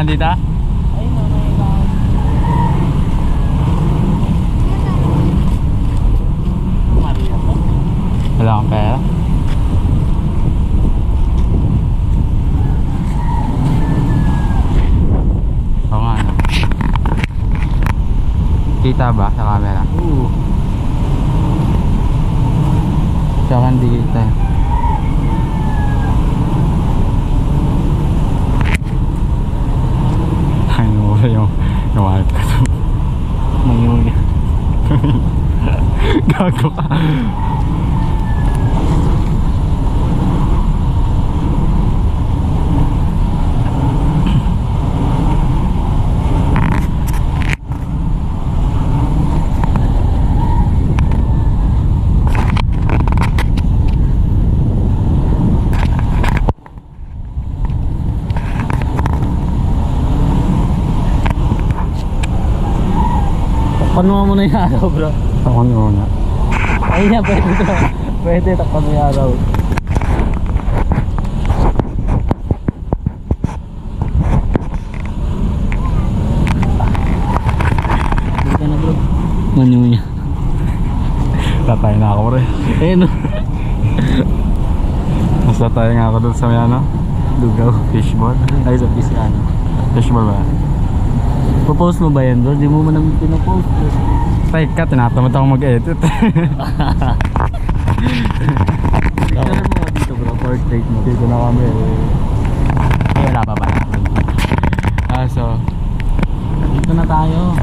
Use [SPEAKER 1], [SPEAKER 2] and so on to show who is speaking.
[SPEAKER 1] Saan dito?
[SPEAKER 2] Ay, no, may round. Maria po.
[SPEAKER 1] Wala akong pera. Oo nga no. Kita ba sa camera?
[SPEAKER 2] Oo.
[SPEAKER 1] Tsaka hindi kita. Ay, nawala yung wallet ko to.
[SPEAKER 2] Mangyunya.
[SPEAKER 1] Gago ka.
[SPEAKER 2] Panuha mo na yung araw, bro.
[SPEAKER 1] Ako muna.
[SPEAKER 2] Ay, yan, pwede to. Pwede, takpan mo yung araw. Hindi ka na, bro. Manyo.
[SPEAKER 1] Tatay na ako rin.
[SPEAKER 2] Eh, no.
[SPEAKER 1] Mas tatay nga ako dun sa may ano?
[SPEAKER 2] Lugaw.
[SPEAKER 1] Fishball.
[SPEAKER 2] Ay, sa PC, ano.
[SPEAKER 1] Fishball ba?
[SPEAKER 2] Popost mo ba yan, bro? Di mo man naman pinapost.
[SPEAKER 1] Tay ka, tinatamad ako mag-edit.
[SPEAKER 2] Picture mo dito, bro. Portrait mo.
[SPEAKER 1] Dito na kami
[SPEAKER 2] Ay, wala pa ba?
[SPEAKER 1] so
[SPEAKER 2] Dito na tayo.